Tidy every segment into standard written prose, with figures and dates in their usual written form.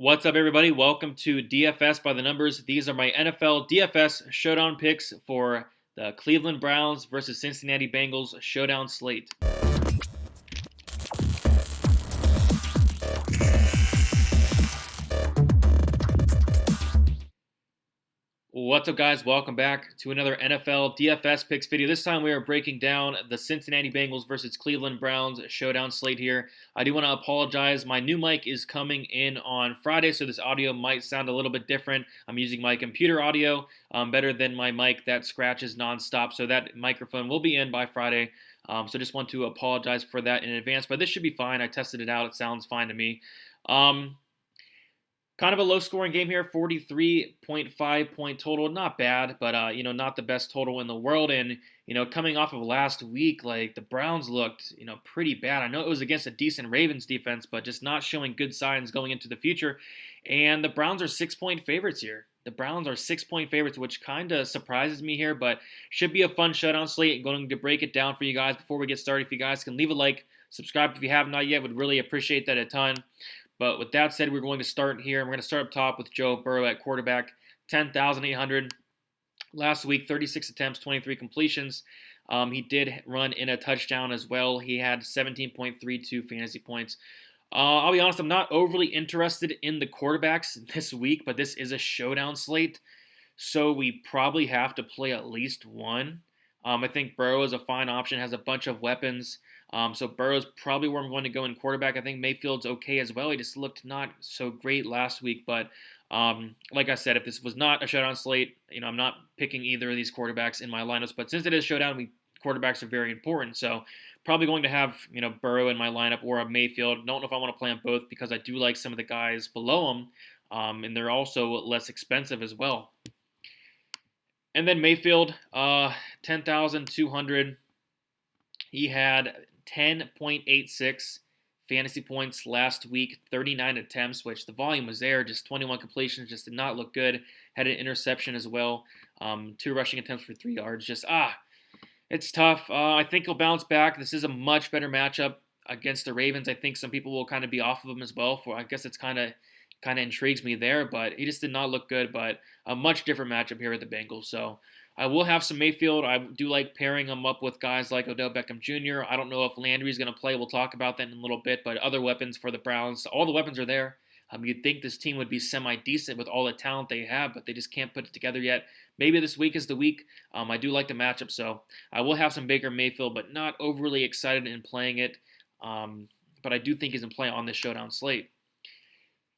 What's up, everybody? Welcome to DFS by the Numbers. These are my NFL DFS showdown picks for the Cleveland Browns versus Cincinnati Bengals showdown slate. What's up, guys? Welcome back to another NFL DFS picks video. This time we are breaking down the Cincinnati Bengals versus Cleveland Browns showdown slate here. I do want to apologize. My new mic is coming in on Friday, so this audio might sound a little bit different. I'm using my computer audio better than my mic that scratches nonstop, so that microphone will be in by Friday. So just want to apologize for that in advance, but this should be fine. I tested it out. It sounds fine to me. Kind of a low-scoring game here, 43.5 point total. Not bad, but, not the best total in the world. And, coming off of last week, like, the Browns looked, pretty bad. I know it was against a decent Ravens defense, but just not showing good signs going into the future. And the Browns are 6-point favorites here. The Browns are 6-point favorites, which kind of surprises me here, but should be a fun showdown slate. I'm going to break it down for you guys before we get started. If you guys can leave a like, subscribe if you have not yet, would really appreciate that a ton. But with that said, we're going to start here. We're going to start up top with Joe Burrow at quarterback, 10,800. Last week, 36 attempts, 23 completions. He did run in a touchdown as well. He had 17.32 fantasy points. I'll be honest, I'm not overly interested in the quarterbacks this week, but this is a showdown slate, so we probably have to play at least one. I think Burrow is a fine option, has a bunch of weapons. So Burrow's probably where I'm going to go in quarterback. I think Mayfield's okay as well. He just looked not so great last week. But like I said, if this was not a showdown slate, I'm not picking either of these quarterbacks in my lineups. But since it is showdown, quarterbacks are very important. So probably going to have Burrow in my lineup or a Mayfield. Don't know if I want to play on both because I do like some of the guys below him. And they're also less expensive as well. And then Mayfield, 10,200. He had 10.86 fantasy points last week, 39 attempts, which the volume was there, just 21 completions, just did not look good. Had an interception as well, 2 rushing attempts for 3 yards. It's tough. I think he'll bounce back. This is a much better matchup against the Ravens. I think some people will kind of be off of him as well. I guess it's kind of intrigues me there, but he just did not look good. But a much different matchup here at the Bengals. So I will have some Mayfield. I do like pairing him up with guys like Odell Beckham Jr. I don't know if Landry's going to play. We'll talk about that in a little bit. But other weapons for the Browns, all the weapons are there. You'd think this team would be semi-decent with all the talent they have, but they just can't put it together yet. Maybe this week is the week. I do like the matchup, so I will have some Baker Mayfield, but not overly excited in playing it. But I do think he's in play on this showdown slate.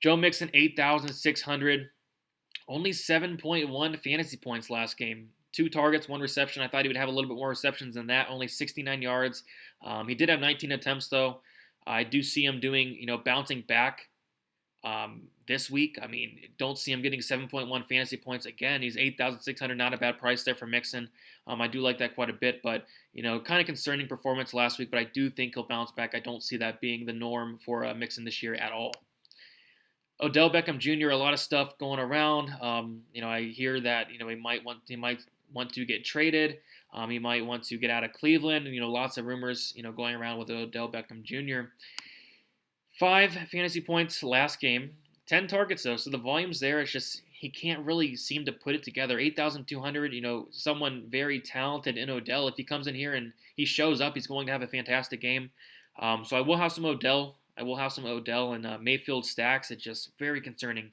Joe Mixon, 8,600. Only 7.1 fantasy points last game. 2 targets, 1 reception. I thought he would have a little bit more receptions than that. Only 69 yards. He did have 19 attempts, though. I do see him doing, bouncing back this week. I mean, don't see him getting 7.1 fantasy points again. He's 8,600. Not a bad price there for Mixon. I do like that quite a bit, but, kind of concerning performance last week, but I do think he'll bounce back. I don't see that being the norm for Mixon this year at all. Odell Beckham Jr., a lot of stuff going around. I hear that, he might want to get traded. He might want to get out of Cleveland. Lots of rumors, going around with Odell Beckham Jr. 5 fantasy points last game. 10 targets, though, so the volume's there. It's just he can't really seem to put it together. 8,200, someone very talented in Odell. If he comes in here and he shows up, he's going to have a fantastic game. So I will have some Odell. And Mayfield stacks. It's just very concerning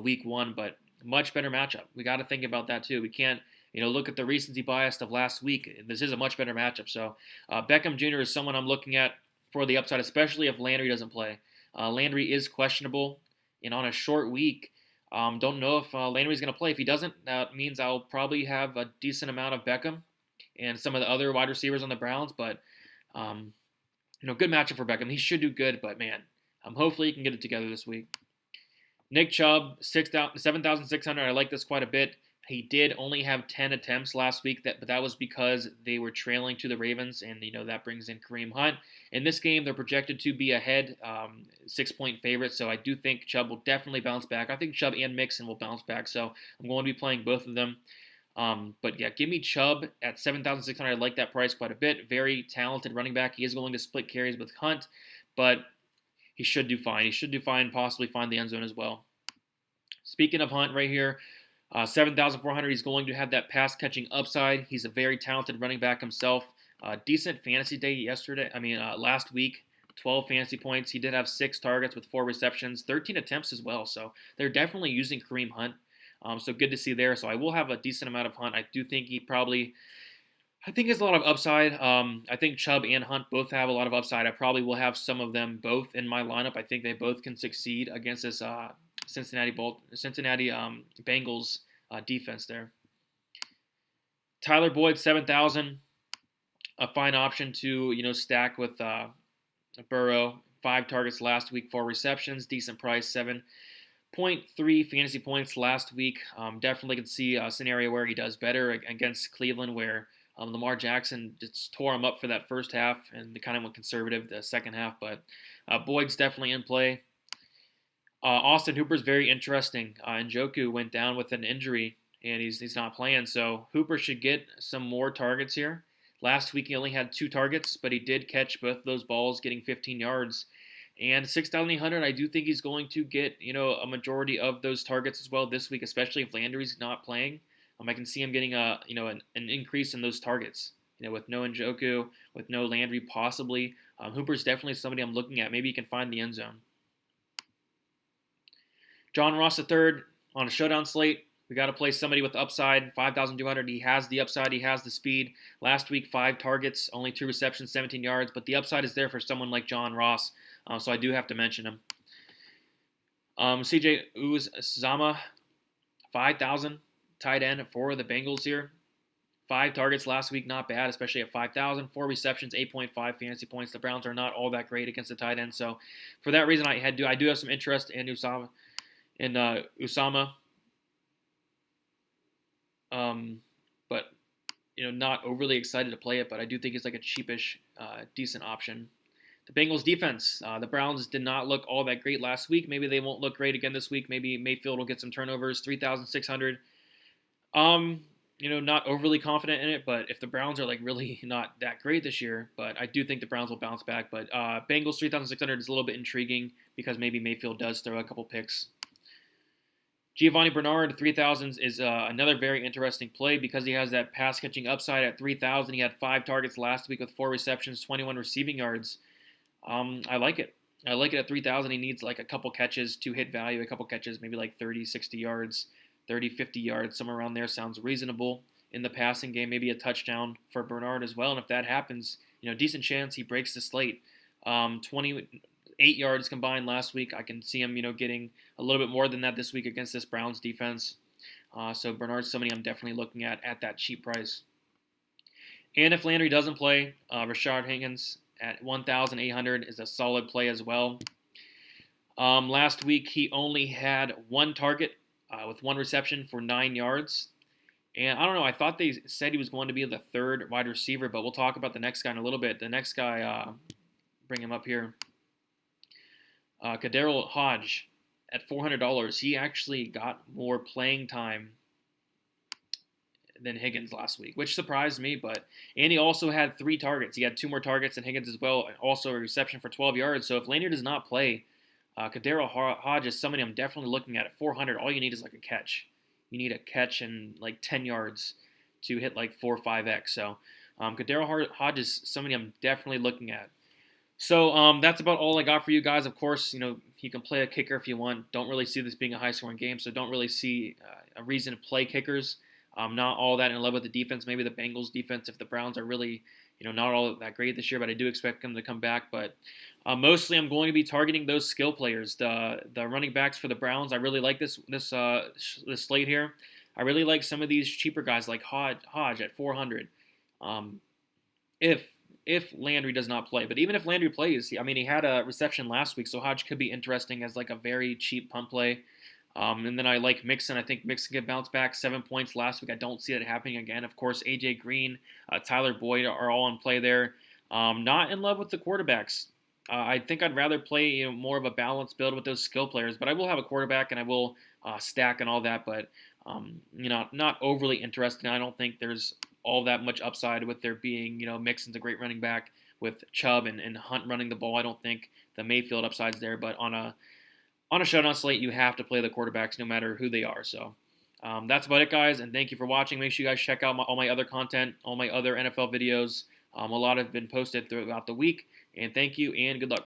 week 1, but much better matchup. We got to think about that too. We can't, look at the recency bias of last week. This is a much better matchup. So Beckham Jr. is someone I'm looking at for the upside, especially if Landry doesn't play. Landry is questionable, and on a short week, don't know if Landry's going to play. If he doesn't, that means I'll probably have a decent amount of Beckham and some of the other wide receivers on the Browns, but good matchup for Beckham. He should do good, but man, hopefully he can get it together this week. Nick Chubb, 7,600. I like this quite a bit. He did only have 10 attempts last week, but that was because they were trailing to the Ravens, and that brings in Kareem Hunt. In this game, they're projected to be ahead, 6-point favorites, so I do think Chubb will definitely bounce back. I think Chubb and Mixon will bounce back, so I'm going to be playing both of them. But yeah, give me Chubb at 7,600. I like that price quite a bit. Very talented running back. He is going to split carries with Hunt, but he should do fine. He should do fine, possibly find the end zone as well. Speaking of Hunt right here, 7,400, he's going to have that pass catching upside. He's a very talented running back himself. Decent fantasy day last week. 12 fantasy points. He did have 6 targets with 4 receptions, 13 attempts as well. So they're definitely using Kareem Hunt. So good to see there. So I will have a decent amount of Hunt. I do think I think there's a lot of upside. I think Chubb and Hunt both have a lot of upside. I probably will have some of them both in my lineup. I think they both can succeed against this Cincinnati Bengals defense there. Tyler Boyd, 7,000. A fine option to stack with Burrow. 5 targets last week, 4 receptions, decent price, 7.3 fantasy points last week. Definitely can see a scenario where he does better against Cleveland, where Lamar Jackson just tore him up for that first half and they kind of went conservative the second half. But Boyd's definitely in play. Austin Hooper's very interesting. Njoku went down with an injury and he's not playing, so Hooper should get some more targets here. Last week he only had 2 targets, but he did catch both those balls, getting 15 yards. And 6,800, I do think he's going to get a majority of those targets as well this week, especially if Landry's not playing. I can see him getting an increase in those targets. With no Njoku, with no Landry possibly. Hooper's definitely somebody I'm looking at. Maybe he can find the end zone. John Ross III on a showdown slate. We got to play somebody with upside, 5,200. He has the upside. He has the speed. Last week, 5 targets, only 2 receptions, 17 yards. But the upside is there for someone like John Ross, so I do have to mention him. CJ Uzama, 5,000, tight end for the Bengals here. 5 targets last week, not bad, especially at 5,000. 4 receptions, 8.5 fantasy points. The Browns are not all that great against the tight end, so for that reason, I do have some interest in Usama. But not overly excited to play it, but I do think it's like a cheapish, decent option. The Bengals defense, the Browns did not look all that great last week. Maybe they won't look great again this week. Maybe Mayfield will get some turnovers, 3,600. Not overly confident in it, but if the Browns are like really not that great this year, but I do think the Browns will bounce back. But Bengals 3,600 is a little bit intriguing because maybe Mayfield does throw a couple picks. Giovanni Bernard, 3,000 is another very interesting play because he has that pass-catching upside at 3,000. He had 5 targets last week with 4 receptions, 21 receiving yards. I like it. I like it at 3,000. He needs like a couple catches to hit value, a couple catches, maybe like 30, 60 yards, 30, 50 yards, somewhere around there sounds reasonable in the passing game. Maybe a touchdown for Bernard as well. And if that happens, decent chance he breaks the slate. 28 yards combined last week. I can see him, getting a little bit more than that this week against this Browns defense. So Bernard's somebody I'm definitely looking at that cheap price. And if Landry doesn't play, RASHARD Higgins at 1,800 is a solid play as well. Last week he only had 1 target with 1 reception for 9 yards. And I don't know, I thought they said he was going to be the 3rd wide receiver, but we'll talk about the next guy in a little bit. The next guy, bring him up here. KHADAREL HODGE at $400. He actually got more playing time than Higgins last week, which surprised me. And he also had 3 targets. He had 2 more targets than Higgins as well, and also a reception for 12 yards. So if Landry does not play, KHADAREL HODGE is somebody I'm definitely looking at 400. All you need is like a catch. You need a catch and like 10 yards to hit like 4 or 5x. So KHADAREL HODGE is somebody I'm definitely looking at. So that's about all I got for you guys. Of course, you can play a kicker if you want. Don't really see this being a high-scoring game, so don't really see a reason to play kickers. Not all that in love with the defense. Maybe the Bengals defense if the Browns are really, not all that great this year, but I do expect them to come back. But mostly I'm going to be targeting those skill players. The running backs for the Browns, I really like this slate here. I really like some of these cheaper guys like Hodge at 400. If Landry does not play. But even if Landry plays, he had a reception last week, so Hodge could be interesting as like a very cheap punt play. And then I like MIXON. I think MIXON could bounce back 7 points last week. I don't see it happening again. Of course, A.J. Green, Tyler Boyd are all in play there. Not in love with the quarterbacks. I think I'd rather play more of a balanced build with those skill players. But I will have a quarterback and I will stack and all that. But not overly interested. I don't think there's all that much upside with there being, MIXON's a great running back with Chubb and Hunt running the ball. I don't think the Mayfield upside's there, but on a on a showdown slate, you have to play the quarterbacks no matter who they are. So that's about it, guys, and thank you for watching. Make sure you guys check out all my other content, all my other NFL videos. A lot have been posted throughout the week, and thank you, and good luck.